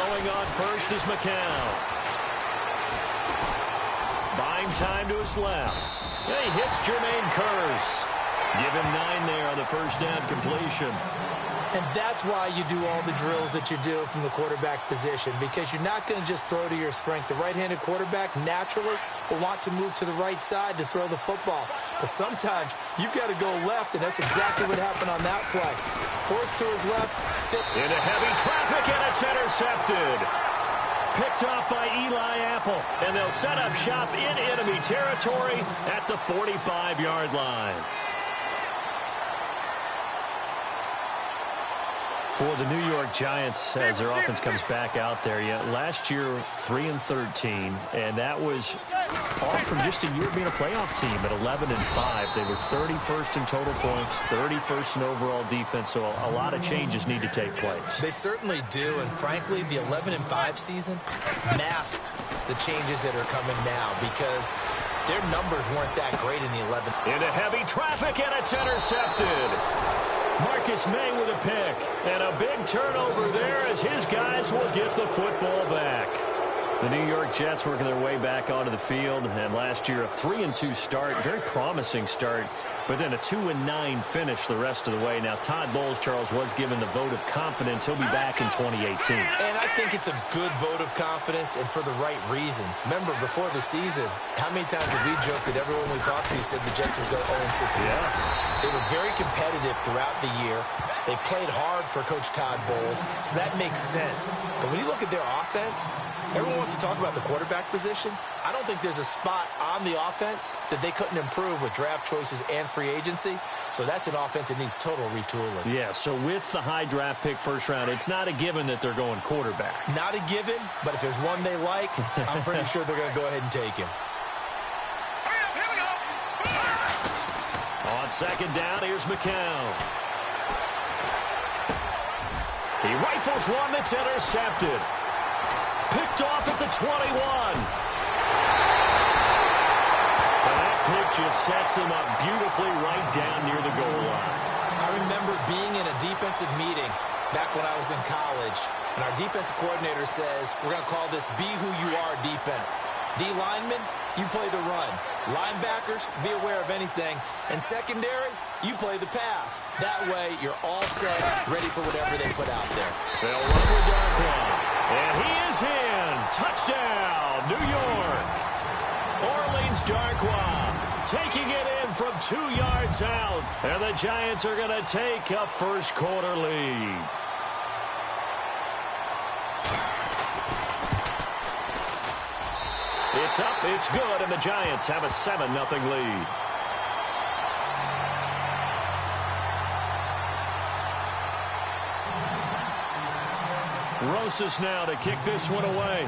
Throwing on first is McCown. Buying time to his left. And he hits Jermaine Kearse. Give him 9 there on the first down completion. And that's why you do all the drills that you do from the quarterback position, because you're not going to just throw to your strength. The right-handed quarterback naturally will want to move to the right side to throw the football. But sometimes you've got to go left, and that's exactly what happened on that play. Forced to his left, still into heavy traffic, and it's intercepted. Picked off by Eli Apple, and they'll set up shop in enemy territory at the 45-yard line. For the New York Giants, as their offense comes back out there, last year 3-13, and that was off from just a year being a playoff team at 11-5. They were 31st in total points, 31st in overall defense, so a lot of changes need to take place. They certainly do, and frankly, the 11-5 season masked the changes that are coming now because their numbers weren't that great in the 11. Into heavy traffic, and it's intercepted. Marcus May with a pick, and a big turnover there as his guys will get the football back. The New York Jets working their way back onto the field, and last year a 3-2 start, very promising start, but then a 2-9 finish the rest of the way. Now Todd Bowles, Charles, was given the vote of confidence. He'll be back in 2018. And I think it's a good vote of confidence and for the right reasons. Remember, before the season, how many times have we joked that everyone we talked to said the Jets would go 0-16? Yeah. They were very competitive throughout the year. They played hard for Coach Todd Bowles, so that makes sense. But when you look at their offense, everyone wants to talk about the quarterback position. I don't think there's a spot on the offense that they couldn't improve with draft choices and free agency. So that's an offense that needs total retooling. Yeah, so with the high draft pick first round, it's not a given that they're going quarterback. Not a given, but if there's one they like, I'm pretty sure they're going to go ahead and take him. On second down, here's McCown. He rifles one that's intercepted. Picked off at the 21. And that pick just sets him up beautifully right down near the goal line. I remember being in a defensive meeting back when I was in college, and our defensive coordinator says, we're going to call this Be Who You Are defense. D linemen, you play the run. Linebackers, be aware of anything. And secondary, you play the pass. That way, you're all set, ready for whatever they put out there. They'll run with Darkwa. And he is in. Touchdown, New York. Orleans Darkwa taking it in from 2 yards out. And the Giants are going to take a first quarter lead. It's up, it's good, and the Giants have a 7-0 lead. Rosas now to kick this one away.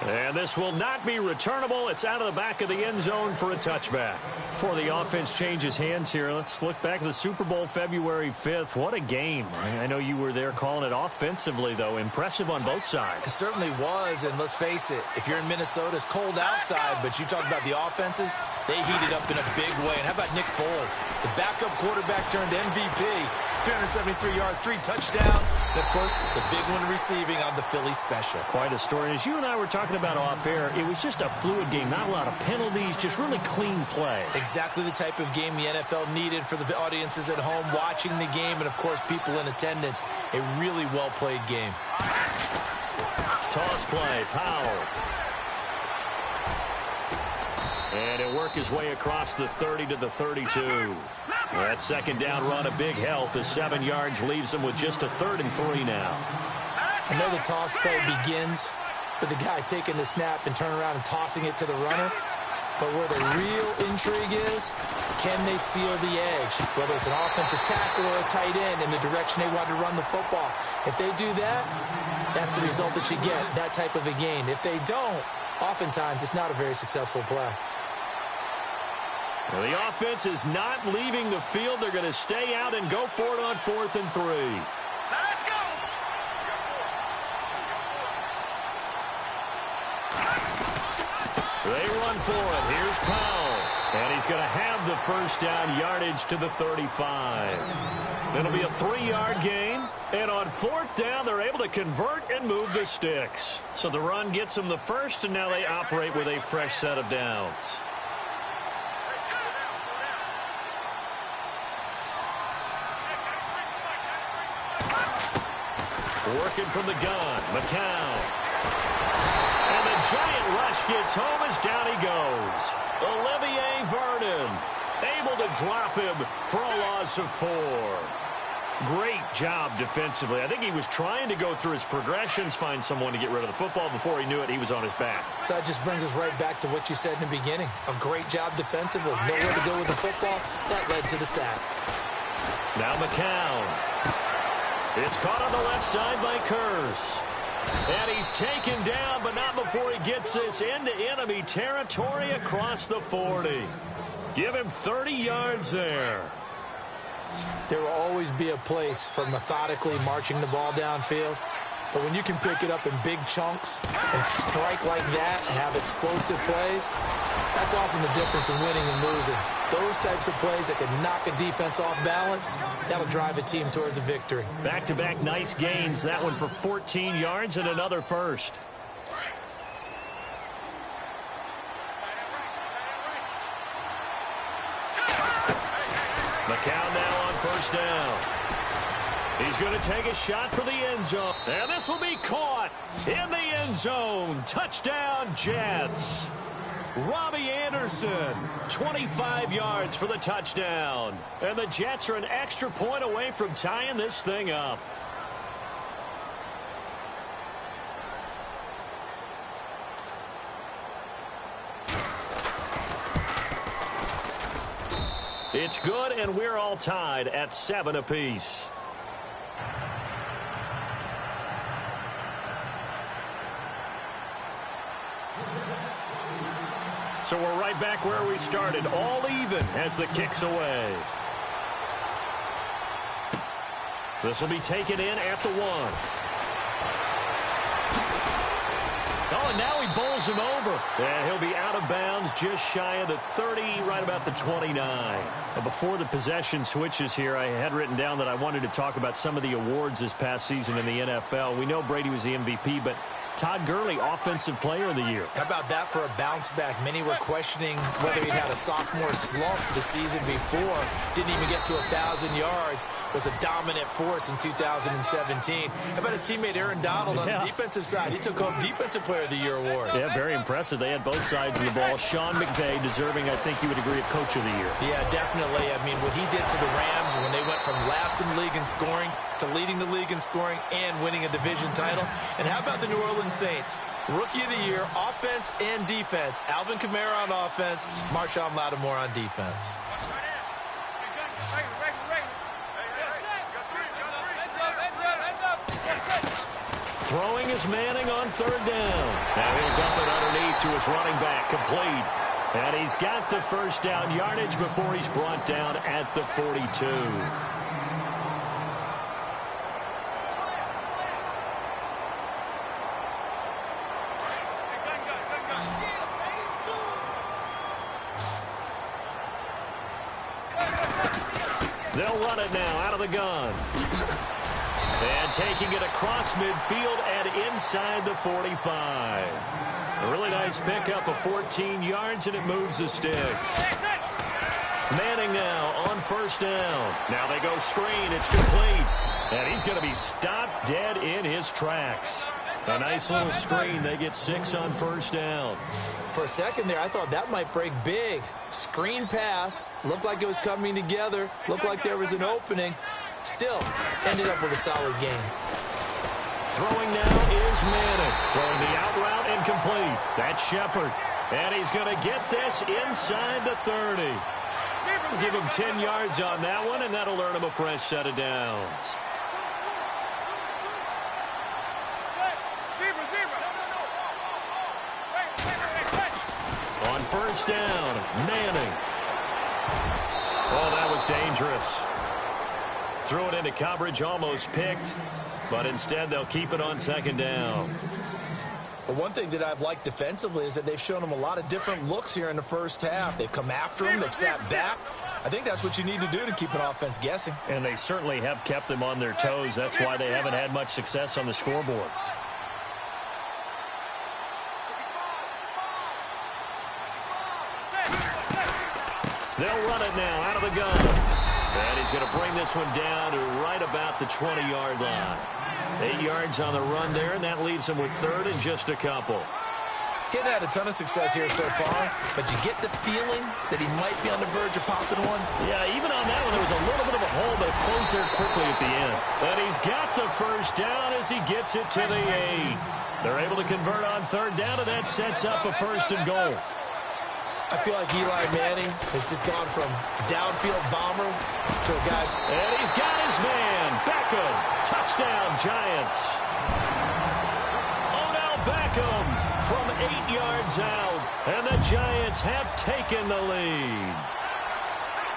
And this will not be returnable. It's out of the back of the end zone for a touchback. Before the offense changes hands here, let's look back at the Super Bowl February 5th. What a game. I know you were there calling it offensively, though. Impressive on both sides. It certainly was, and let's face it, if you're in Minnesota, it's cold outside, but you talk about the offenses, they heated up in a big way. And how about Nick Foles? The backup quarterback turned MVP. 373 yards, 3 touchdowns, and, of course, the big one receiving on the Philly special. Quite a story. As you and I were talking about off air, it was just a fluid game, not a lot of penalties, just really clean play. Exactly the type of game the NFL needed for the audiences at home watching the game and, of course, people in attendance. A really well-played game. Toss play, Powell. And he'll work his way across the 30 to the 32. That second down run, a big help as 7 yards leaves him with just a 3rd and 3 now. I know the toss play begins with the guy taking the snap and turning around and tossing it to the runner. But where the real intrigue is, can they seal the edge? Whether it's an offensive tackle or a tight end in the direction they want to run the football. If they do that, that's the result that you get, that type of a gain. If they don't, oftentimes it's not a very successful play. Well, the offense is not leaving the field. They're going to stay out and go for it on 4th and 3. Let's go! They run for it. Here's Powell. And he's going to have the first down, yardage to the 35. It'll be a 3-yard gain. And on 4th down, they're able to convert and move the sticks. So the run gets them the first, and now they operate with a fresh set of downs. Working from the gun, McCown. And the giant rush gets home as down he goes. Olivier Vernon able to drop him for a loss of 4. Great job defensively. I think he was trying to go through his progressions, find someone to get rid of the football. Before he knew it, he was on his back. So that just brings us right back to what you said in the beginning. A great job defensively. Nowhere to go with the football. That led to the sack. Now McCown. It's caught on the left side by Kurz. And he's taken down, but not before he gets this into enemy territory across the 40. Give him 30 yards there. There will always be a place for methodically marching the ball downfield. But when you can pick it up in big chunks and strike like that and have explosive plays, that's often the difference in winning and losing. Those types of plays that can knock a defense off balance, that'll drive a team towards a victory. Back-to-back nice gains. That one for 14 yards and another first. McCown now on 1st down. He's going to take a shot for the end zone. And this will be caught in the end zone. Touchdown, Jets. Robbie Anderson, 25 yards for the touchdown. And the Jets are an extra point away from tying this thing up. It's good, and we're all tied at 7 apiece. So we're right back where we started, all even as the kick's away. This will be taken in at the 1. Oh, and now he bowls him over. And he'll be out of bounds just shy of the 30, right about the 29. But before the possession switches here, I had written down that I wanted to talk about some of the awards this past season in the NFL. We know Brady was the MVP, but Todd Gurley, Offensive Player of the Year. How about that for a bounce back? Many were questioning whether he'd had a sophomore slump the season before. Didn't even get to 1,000 yards. Was a dominant force in 2017. How about his teammate Aaron Donald on the defensive side? He took home Defensive Player of the Year award. Yeah, very impressive. They had both sides of the ball. Sean McVay deserving, I think you would agree, of Coach of the Year. Yeah, definitely. I mean, what he did for the Rams when they went from last in the league in scoring to leading the league in scoring and winning a division title. And how about the New Orleans Saints? Rookie of the Year, offense and defense. Alvin Kamara on offense, Marshawn Lattimore on defense. Throwing is Manning on 3rd down. Now he'll dump it underneath to his running back, complete. And he's got the 1st down yardage before he's brought down at the 42. They'll run it now out of the gun. And taking it across midfield and inside the 45. A really nice pickup of 14 yards, and it moves the sticks. Manning now on 1st down. Now they go screen. It's complete. And he's going to be stopped dead in his tracks. A nice little screen. They get 6 on 1st down. For a second there, I thought that might break big. Screen pass. Looked like it was coming together. Looked like there was an opening. Still, ended up with a solid game. Throwing now is Manning. Throwing the out route and complete. That's Shepard. And he's going to get this inside the 30. Give him 10 yards on that one, and that'll earn him a fresh set of downs. On 1st down, Manning. Oh, that was dangerous. Threw it into coverage, almost picked, but instead they'll keep it on 2nd down. But one thing that I've liked defensively is that they've shown him a lot of different looks here in the 1st half. They've come after him. They've sat back. I think that's what you need to do to keep an offense guessing. And they certainly have kept them on their toes. That's why they haven't had much success on the scoreboard. They'll run it now out of the gun. And he's going to bring this one down to right about the 20-yard line. 8 yards on the run there, and that leaves him with third and just a couple. Getting had a ton of success here so far, but you get the feeling that he might be on the verge of popping one. Yeah, even on that one, there was a little bit of a hole, but it closed there quickly at the end. And he's got the first down as he gets it to the 8. They're able to convert on third down, and that sets up a first and goal. I feel like Eli Manning has just gone from downfield bomber to a guy. And he's got his man. Beckham. Touchdown, Giants. Odell Beckham from 8 yards out. And the Giants have taken the lead.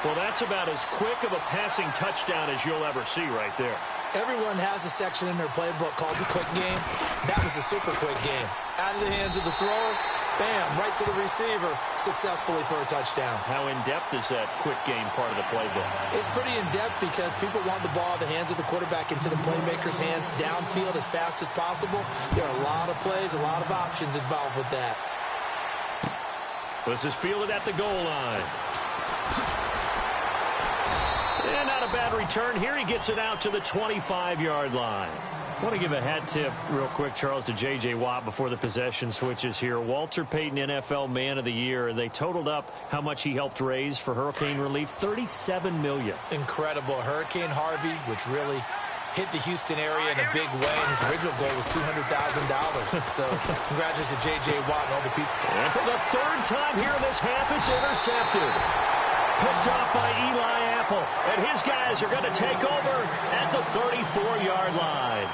Well, that's about as quick of a passing touchdown as you'll ever see right there. Everyone has a section in their playbook called the quick game. That was a super quick game. Out of the hands of the thrower, bam, right to the receiver, successfully for a touchdown. How in-depth is that quick game part of the playbook? It's pretty in-depth because people want the ball in the hands of the quarterback into the playmaker's hands downfield as fast as possible. There are a lot of plays, a lot of options involved with that. This is fielded at the goal line. And not a bad return here. He gets it out to the 25-yard line. I want to give a hat tip real quick, Charles, to J.J. Watt before the possession switches here. Walter Payton, NFL Man of the Year. They totaled up how much he helped raise for hurricane relief, $37 million. Incredible. Hurricane Harvey, which really hit the Houston area in a big way, and his original goal was $200,000. So congratulations to J.J. Watt and all the people. And for the third time here in this half, it's intercepted. Picked off by Eli Apple. And his guys are going to take over at the 34-yard line.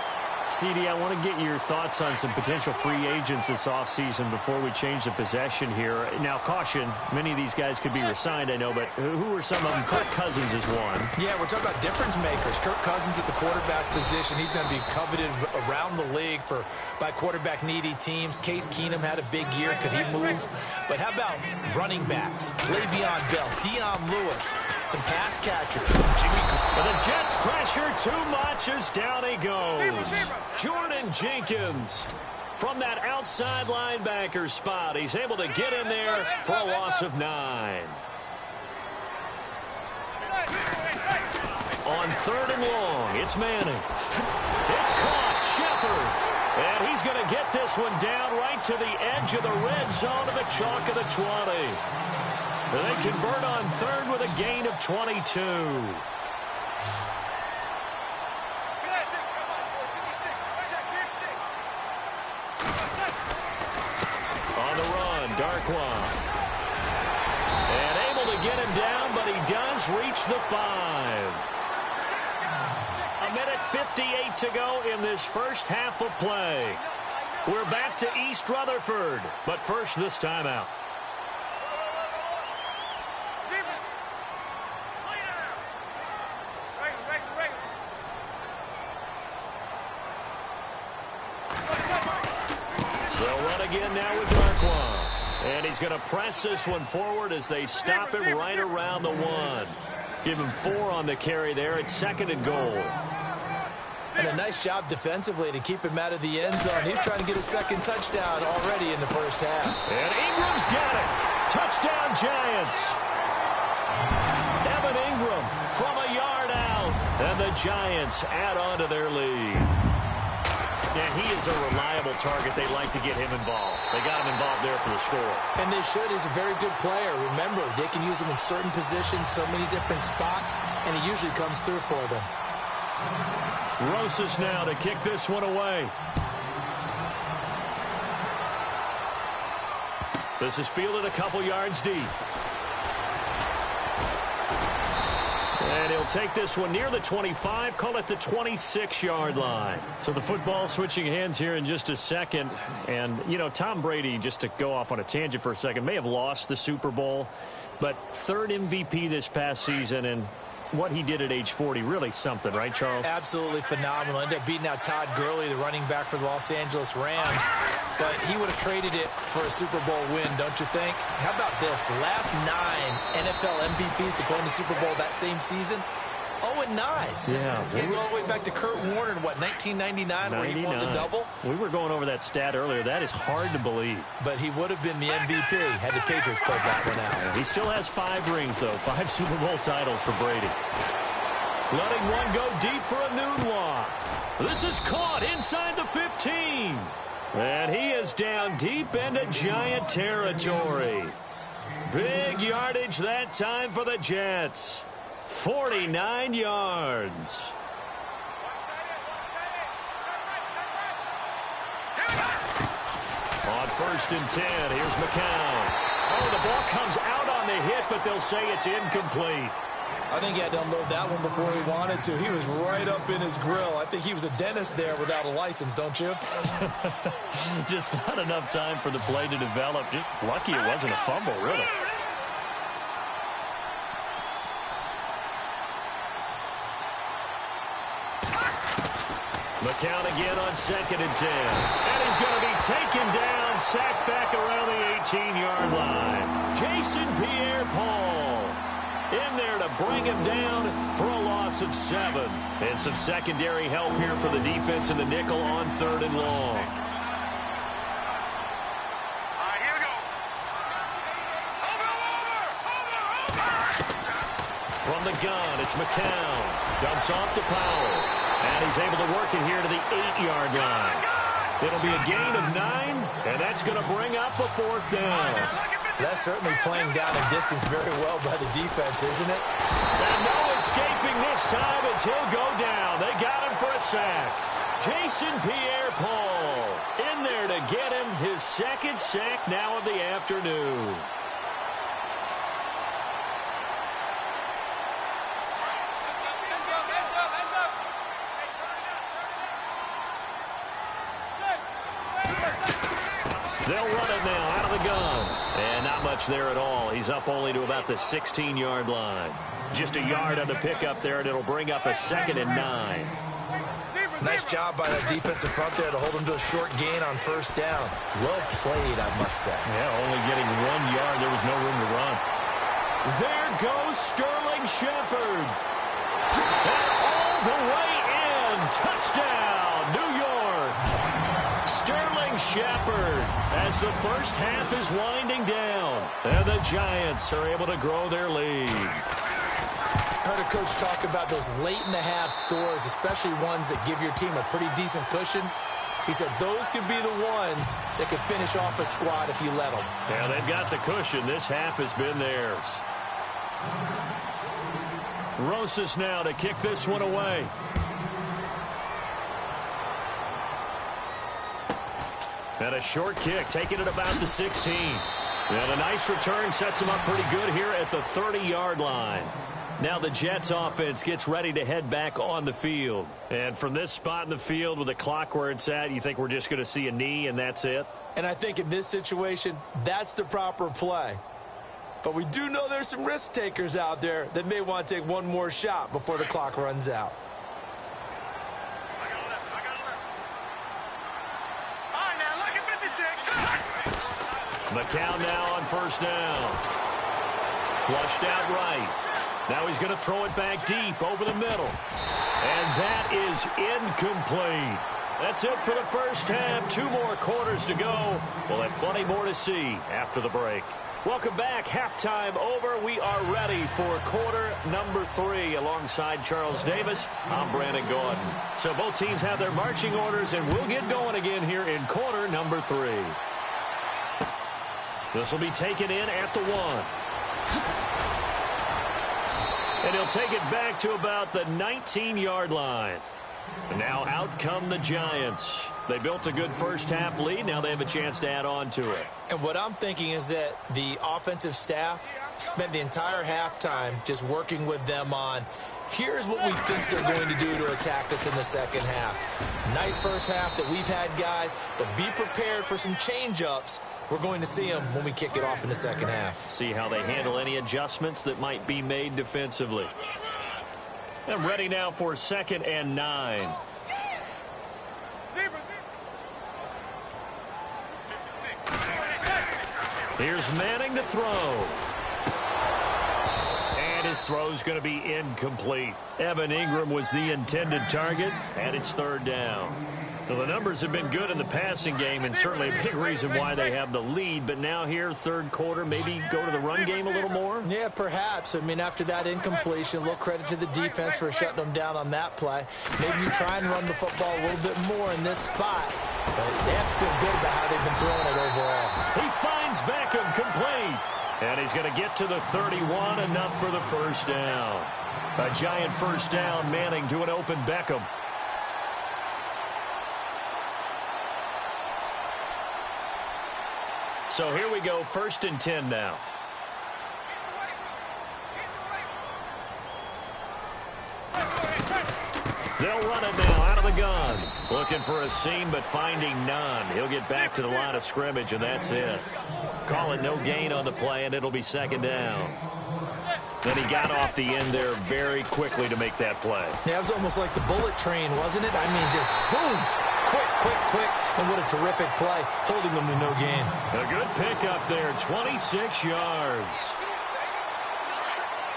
CD, I want to get your thoughts on some potential free agents this offseason before we change the possession here. Now, caution, many of these guys could be resigned, I know, but who are some of them? Kirk Cousins is one. Yeah, we're talking about difference makers. Kirk Cousins at the quarterback position. He's going to be coveted around the league by quarterback-needy teams. Case Keenum had a big year. Could he move? But how about running backs? Le'Veon Bell, Dion Lewis, some pass catchers. But the Jets pressure too much as down he goes. Jordan Jenkins from that outside linebacker spot. He's able to get in there for a loss of 9. On third and long, it's Manning. It's caught. Shepard. And he's going to get this one down right to the edge of the red zone of the chalk of the 20. They convert on third with a gain of 22. On the run, Darkwa. And able to get him down, but he does reach the 5. A minute 58 to go in this first half of play. We're back to East Rutherford, but first this timeout. Again now with Darkwa. And he's going to press this one forward as they stop him right around the 1. Give him 4 on the carry there. It's second and goal. And a nice job defensively to keep him out of the end zone. He's trying to get a second touchdown already in the first half. And Ingram's got it. Touchdown, Giants. Evan Ingram from a yard out. And the Giants add on to their lead. And he is a reliable target. They like to get him involved. They got him involved there for the score. And they should. He's a very good player. Remember, they can use him in certain positions, so many different spots, and he usually comes through for them. Rosas now to kick this one away. This is fielded a couple yards deep. And he'll take this one near the 25, call it the 26-yard line. So the football switching hands here in just a second. And, you know, Tom Brady, just to go off on a tangent for a second, may have lost the Super Bowl, but third MVP this past season. And what he did at age 40, really something, right, Charles? Absolutely phenomenal. Ended up beating out Todd Gurley, the running back for the Los Angeles Rams. But he would have traded it for a Super Bowl win, don't you think? How about this? The last 9 NFL MVPs to play in the Super Bowl that same season, 0-9. Yeah. You go all the way back to Kurt Warner in, what, 1999, where he won the double? We were going over that stat earlier. That is hard to believe. But he would have been the MVP had the Patriots pulled that one out. Yeah, he still has 5 rings, though. 5 Super Bowl titles for Brady. Letting one go deep for a noon walk. This is caught inside the 15. And he is down deep into Giant territory. Big yardage that time for the Jets. 49 yards. On 1st and 10, here's McCown. Oh, the ball comes out on the hit, but they'll say it's incomplete. I think he had to unload that one before he wanted to. He was right up in his grill. I think he was a dentist there without a license, don't you? Just not enough time for the play to develop. Just lucky it wasn't a fumble, really. McCown again on 2nd and 10. And he's going to be taken down, sacked back around the 18-yard line. Jason Pierre-Paul in there to bring him down for a loss of 7. And some secondary help here for the defense in the nickel on 3rd and long. From the gun, it's McCown. Dumps off to Powell. And he's able to work it here to the 8-yard line. It'll be a gain of 9, and that's going to bring up a 4th down. That's certainly playing down in distance very well by the defense, isn't it? And no escaping this time as he'll go down. They got him for a sack. Jason Pierre-Paul in there to get him his 2nd sack now of the afternoon. They'll run it now out of the gun. And not much there at all. He's up only to about the 16-yard line. Just a yard on the pickup there, and it'll bring up a 2nd and 9. Nice job by that defensive front there to hold him to a short gain on 1st down. Well played, I must say. Yeah, only getting 1 yard. There was no room to run. There goes Sterling Shepard. And all the way in. Touchdown, New York. Sterling Shepard as the first half is winding down. And the Giants are able to grow their lead. I heard a coach talk about those late-in-the-half scores, especially ones that give your team a pretty decent cushion. He said those could be the ones that could finish off a squad if you let them. Yeah, they've got the cushion. This half has been theirs. Rosas now to kick this one away. And a short kick, taking it about the 16. And a nice return sets him up pretty good here at the 30-yard line. Now the Jets offense gets ready to head back on the field. And from this spot in the field with the clock where it's at, you think we're just going to see a knee and that's it? And I think in this situation, that's the proper play. But we do know there's some risk takers out there that may want to take one more shot before the clock runs out. McCown now on 1st down. Flushed out right. Now he's going to throw it back deep over the middle. And that is incomplete. That's it for the first half. 2 more quarters to go. We'll have plenty more to see after the break. Welcome back. Halftime over. We are ready for quarter number 3. Alongside Charles Davis, I'm Brandon Gordon. So both teams have their marching orders, and we'll get going again here in quarter number 3. This will be taken in at the 1. And he'll take it back to about the 19-yard line. And now out come the Giants. They built a good first half lead. Now they have a chance to add on to it. And what I'm thinking is that the offensive staff spent the entire halftime just working with them on, here's what we think they're going to do to attack us in the second half. Nice first half that we've had, guys, but be prepared for some change-ups. We're going to see them when we kick it off in the second half. See how they handle any adjustments that might be made defensively. And ready now for 2nd and 9. Here's Manning to throw. And his throw's going to be incomplete. Evan Ingram was the intended target, and it's 3rd down. Well, the numbers have been good in the passing game, and certainly a big reason why they have the lead. But now here, 3rd quarter, maybe go to the run game a little more? Yeah, perhaps. I mean, after that incompletion, a little credit to the defense for shutting them down on that play. Maybe you try and run the football a little bit more in this spot. But they have to feel good about how they've been throwing it overall. He finds Beckham complete. And he's going to get to the 31, enough for the 1st down. A giant 1st down, Manning to an open Beckham. So here we go, 1st and 10 now. They'll run it now out of the gun. Looking for a seam, but finding none. He'll get back to the line of scrimmage, and that's it. Call it no gain on the play, and it'll be 2nd down. Then he got off the end there very quickly to make that play. Yeah, it was almost like the bullet train, wasn't it? I mean, just zoom. Quick. And what a terrific play, holding them to no gain. A good pickup there, 26 yards.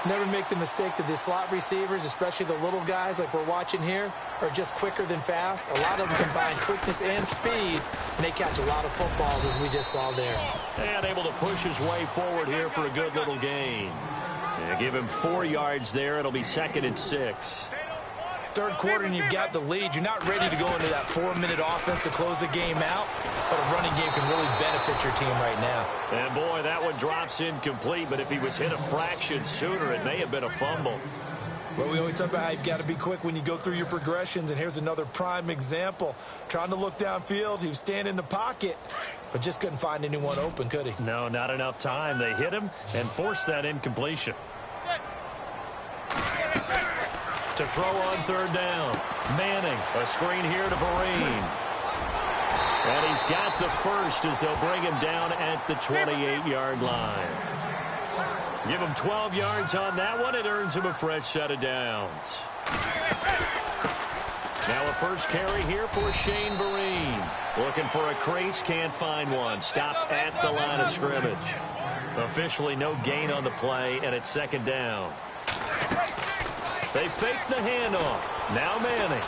Never make the mistake that the slot receivers, especially the little guys like we're watching here, are just quicker than fast. A lot of them combine quickness and speed, and they catch a lot of footballs, as we just saw there. And able to push his way forward here for a good little gain. Yeah, give him 4 yards there. It'll be 2nd and 6. 3rd quarter and you've got the lead. You're not ready to go into that 4-minute offense to close the game out, but a running game can really benefit your team right now. And boy, that one drops incomplete, but if he was hit a fraction sooner, it may have been a fumble. Well, we always talk about how you've got to be quick when you go through your progressions, and here's another prime example. Trying to look downfield, he was standing in the pocket, but just couldn't find anyone open, could he? No, not enough time. They hit him and forced that incompletion. To throw on 3rd down. Manning, a screen here to Vereen. And he's got the 1st as they'll bring him down at the 28-yard line. Give him 12 yards on that one. It earns him a fresh set of downs. Now a 1st carry here for Shane Vereen. Looking for a crease, can't find one. Stopped at the line of scrimmage. Officially no gain on the play, and it's 2nd down. They fake the handoff. Now Manning.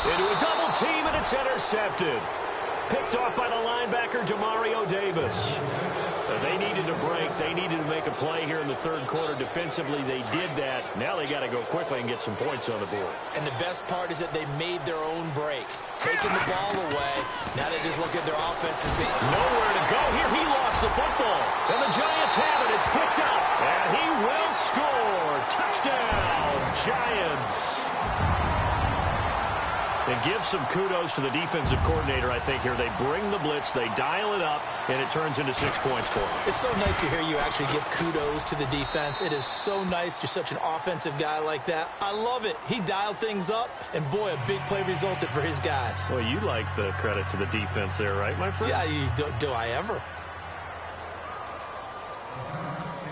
Into a double team, and it's intercepted. Picked off by the linebacker, Demario Davis. They needed a break. They needed to make a play here in the 3rd quarter. Defensively, they did that. Now they got to go quickly and get some points on the board. And the best part is that they made their own break. Taking the ball away. Now they just look at their offense and say, nowhere to go. Here he lost the football. And the Giants have it. It's picked up. And he will score. Touchdown, Giants. And give some kudos to the defensive coordinator, I think, here. They bring the blitz, they dial it up, and it turns into 6 points for them. It's so nice to hear you actually give kudos to the defense. It is so nice. You're such an offensive guy like that. I love it. He dialed things up, and boy, a big play resulted for his guys. Well, you like the credit to the defense there, right, my friend? Yeah, do I ever?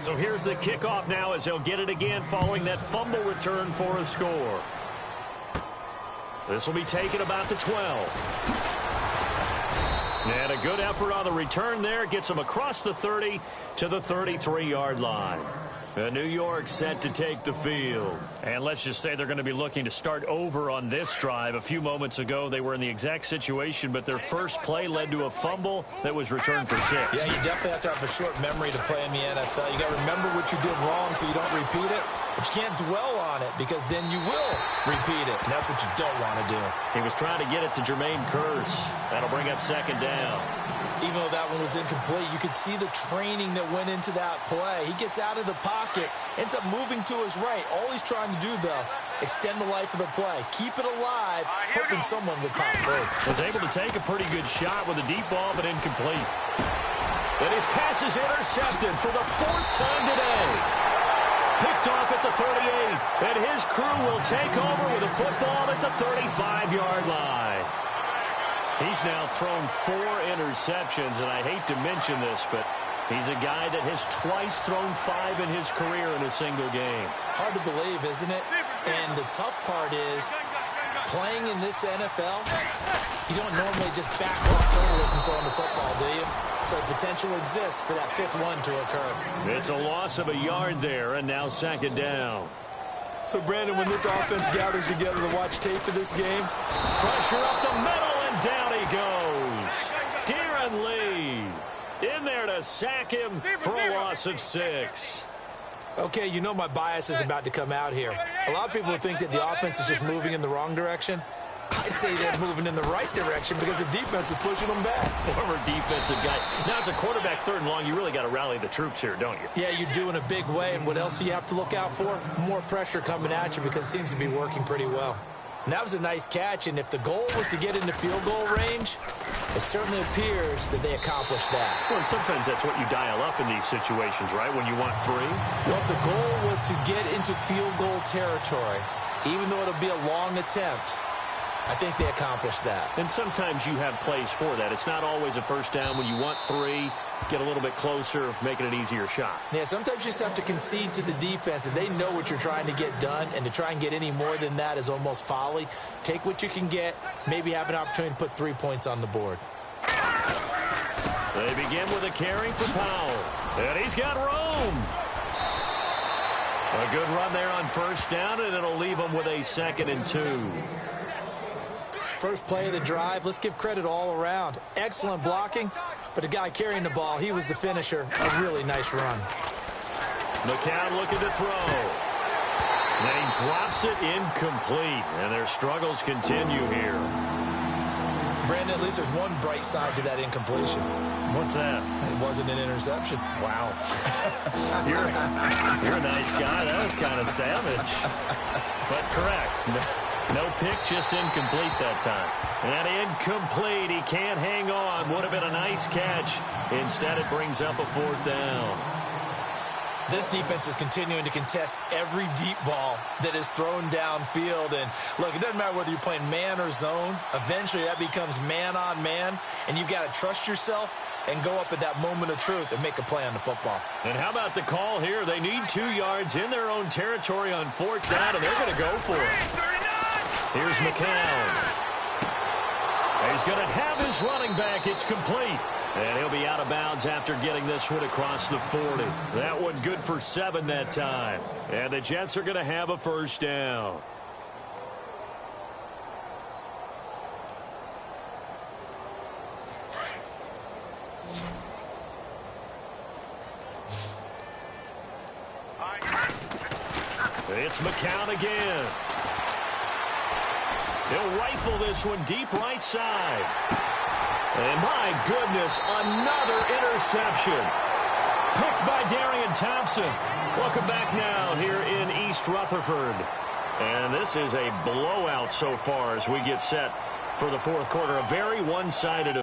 So here's the kickoff now as he'll get it again following that fumble return for a score. This will be taken about the 12. And a good effort on the return there. Gets him across the 30 to the 33-yard line. New York set to take the field. And let's just say they're going to be looking to start over on this drive. A few moments ago, they were in the exact situation, but their first play led to a fumble that was returned for 6. Yeah, you definitely have to have a short memory to play in the NFL. You got to remember what you did wrong so you don't repeat it. But you can't dwell on it because then you will repeat it, and that's what you don't want to do. He was trying to get it to Jermaine Kearse. That'll bring up 2nd down. Even though that one was incomplete, you could see the training that went into that play. He gets out of the pocket, ends up moving to his right. All he's trying to do, though, extend the life of the play. Keep it alive, hoping someone would pop through. Was able to take a pretty good shot with a deep ball, but incomplete. And his pass is intercepted for the 4th time today. Picked off at the 38, and his crew will take over with a football at the 35-yard line. He's now thrown 4 interceptions, and I hate to mention this, but He's a guy that has twice thrown 5 in his career in a single game. Hard to believe, isn't it? And the tough part is, playing in this NFL, you don't normally just back off totally from throwing the football, do you? So potential exists for that 5th one to occur. It's a loss of a yard there, and now 2nd down. So, Brandon, when this offense gathers together to watch tape of this game, pressure up the middle, and down he goes. Darren Lee in there to sack him for a loss of 6. Okay, you know my bias is about to come out here. A lot of people think that the offense is just moving in the wrong direction. I'd say they're moving in the right direction because the defense is pushing them back. Former defensive guy. Now, as a quarterback 3rd and long, you really got to rally the troops here, don't you? Yeah, you do in a big way. And what else do you have to look out for? More pressure coming at you because it seems to be working pretty well. And that was a nice catch, and if the goal was to get into field goal range, it certainly appears that they accomplished that. Well, and sometimes that's what you dial up in these situations, right, when you want 3? Well, if the goal was to get into field goal territory, even though it'll be a long attempt, I think they accomplished that. And sometimes you have plays for that. It's not always a first down. When you want 3, get a little bit closer, make it an easier shot. Yeah, sometimes you just have to concede to the defense, and they know what you're trying to get done, and to try and get any more than that is almost folly. Take what you can get, maybe have an opportunity to put 3 points on the board. They begin with a carry for Powell, and he's got room. A good run there on 1st down, and it'll leave him with a 2nd and 2. First play of the drive, let's give credit all around. Excellent blocking, but the guy carrying the ball, he was the finisher. A really nice run. McCown looking to throw. And he drops it incomplete, and their struggles continue here. Brandon, at least there's one bright side to that incompletion. What's that? It wasn't an interception. Wow. You're a nice guy. That was kind of savage. But correct. No pick, just incomplete that time. And incomplete. He can't hang on. Would have been a nice catch. Instead, it brings up a 4th down. This defense is continuing to contest every deep ball that is thrown downfield. And, look, it doesn't matter whether you're playing man or zone. Eventually, that becomes man-on-man, and you've got to trust yourself and go up at that moment of truth and make a play on the football. And how about the call here? They need 2 yards in their own territory on 4th down, and they're going to go for it. Here's McCown. He's going to have his running back. It's complete. And he'll be out of bounds after getting this one across the 40. That one good for 7 that time. And the Jets are going to have a 1st down. It's McCown again. He'll rifle this one deep right side. And my goodness, another interception. Picked by Darian Thompson. Welcome back now here in East Rutherford. And this is a blowout so far as we get set for the 4th quarter. A very one-sided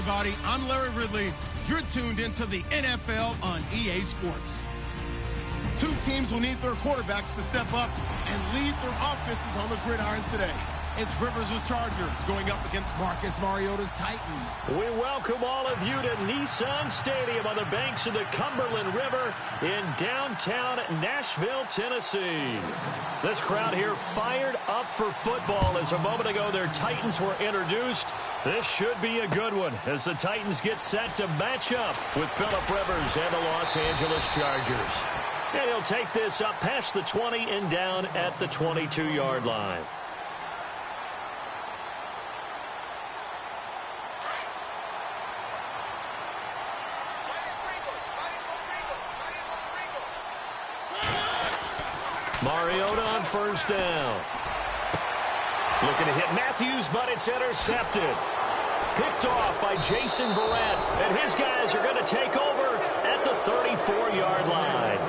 everybody. I'm Larry Ridley. You're tuned into the NFL on EA Sports. Two teams will need their quarterbacks to step up and lead their offenses on the gridiron today. It's Rivers' Chargers going up against Marcus Mariota's Titans. We welcome all of you to Nissan Stadium on the banks of the Cumberland River in downtown Nashville, Tennessee. This crowd here fired up for football as a moment ago their Titans were introduced. This should be a good one as the Titans get set to match up with Phillip Rivers and the Los Angeles Chargers. And he'll take this up past the 20 and down at the 22-yard line. Mariota on first down. Looking to hit Matthews, but it's intercepted. Picked off by Jason Verrett, and his guys are going to take over at the 34-yard line.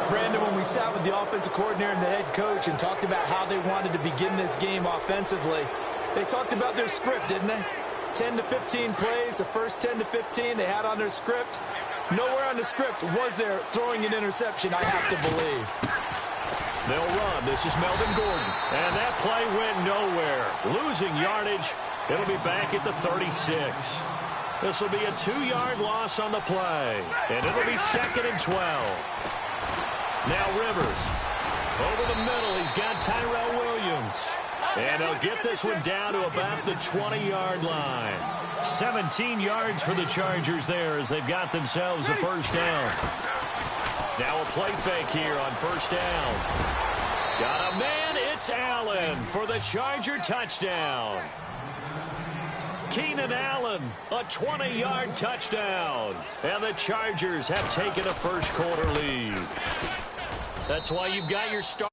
Brandon, when we sat with the offensive coordinator and the head coach and talked about how they wanted to begin this game offensively, they talked about their script, didn't they? 10 to 15 plays, the first 10 to 15 they had on their script. Nowhere on the script was there throwing an interception, I have to believe. They'll run. This is Melvin Gordon. And that play went nowhere. Losing yardage. It'll be back at the 36. This will be a 2-yard loss on the play. And it'll be 2nd and 12. Now Rivers. Over the middle, he's got Tyrell Williams. And he'll get this one down to about the 20-yard line. 17 yards for the Chargers there as they've got themselves a first down. Now a play fake here on first down. Got a man, it's Allen for the Charger touchdown. Keenan Allen, a 20-yard touchdown. And the Chargers have taken a first quarter lead. That's why you've got your start.